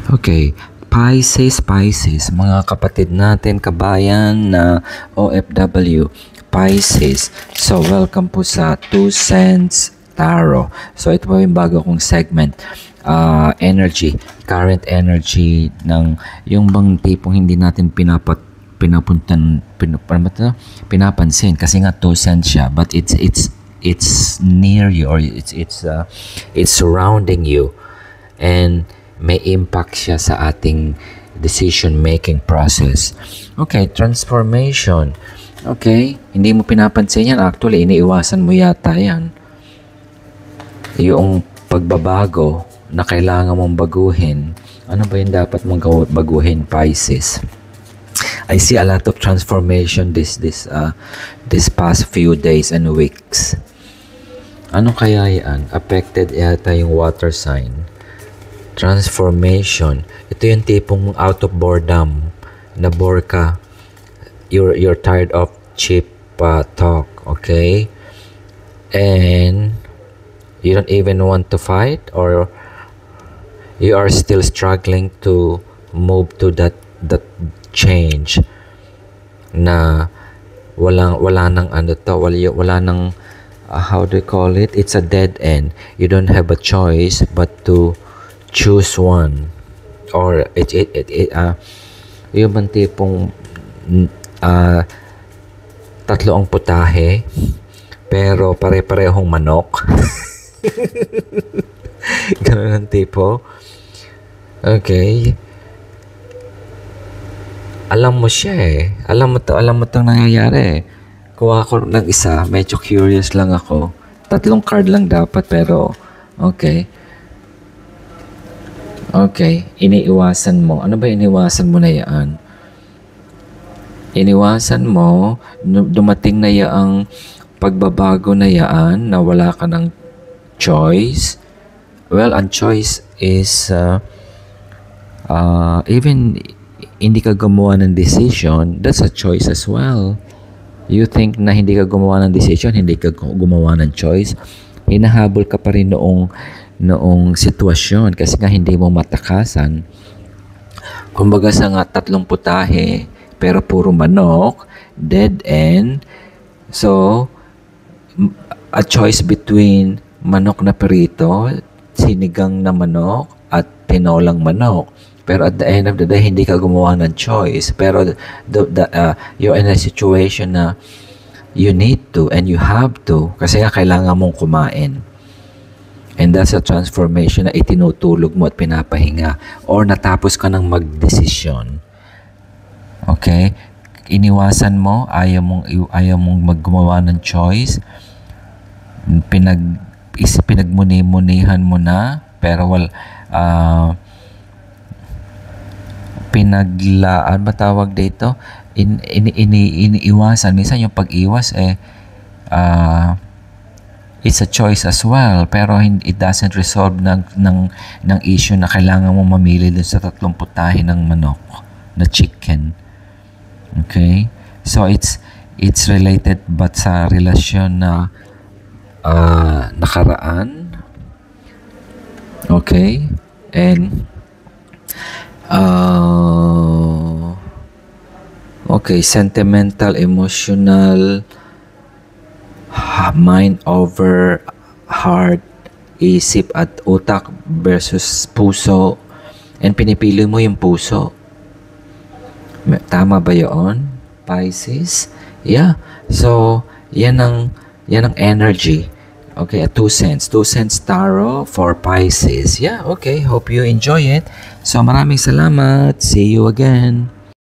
Okay, Pisces, mga kapatid natin, kabayan na OFW, Pisces. So, welcome po sa 2 Cents Tarot. So, ito po yung bago kong segment. Energy, current energy ng yung bang tipong hindi natin pinapansin kasi nga 2 cents siya, but it's near you, or it's surrounding you, and may impact siya sa ating decision-making process. Okay, transformation. Okay, hindi mo pinapansin yan. Actually, iniiwasan mo yata yan. Yung pagbabago na kailangan mong baguhin. Ano ba yung dapat mong baguhin, Pisces? I see a lot of transformation this past few days and weeks. Ano kaya yan? Affected yata yung water sign. Transformation. Ito yung tipong out of boredom, na bore ka. You're tired of cheap talk, okay? And you don't even want to fight, or you are still struggling to move to that change na wala nang wala nang how do you call it? It's a dead end. You don't have a choice but to choose one, or yung bang tipong tatlo ang putahe pero pare-parehong manok. Ganun ang tipo. Okay, alam mo siya alam mo itong nangyayari kuha ko ng isa, medyo curious lang ako. 3 card lang dapat, pero okay. Okay, iniiwasan mo. Ano ba iniwasan mo na yan? Iniwasan mo, dumating na yaang pagbabago na yan, na wala ka ng choice. Well, ang choice is, even hindi ka gumawa ng decision, that's a choice as well. You think na hindi ka gumawa ng decision, hindi ka gumawa ng choice, hinahabol ka pa rin noong sitwasyon kasi nga hindi mo matakasan. Kumbaga sa nga 3 putahe pero puro manok, dead end. So, a choice between manok na perito, sinigang na manok, at tinolang manok. Pero at the end of the day, hindi ka gumawa ng choice. Pero you're in a situation na you need to and you have to, kasi nga kailangan mong kumain. And that's a transformation na itinutulog mo at pinapahinga, or natapos ka ng magdesisyon. Okay? Iniwasan mo, ayaw mong maggumawa ng choice. Pinagmuni-munihan mo na, pero pinaglaan ba tawag dito? Iniiwasan. Minsan yung pag-iwas it's a choice as well, pero it doesn't resolve ng issue na kailangan mo mamili dun sa 3 putahe ng manok na chicken. Okay, so it's related but sa relasyon na nakaraan. Okay, and okay, sentimental, emotional, mind over heart, isip at utak versus puso, and pinipili mo yung puso. Tama ba yun, Pisces? Yeah. So, yan ang energy. Okay, at 2 cents tarot for Pisces. Yeah, okay. Hope you enjoy it. So, maraming salamat. See you again.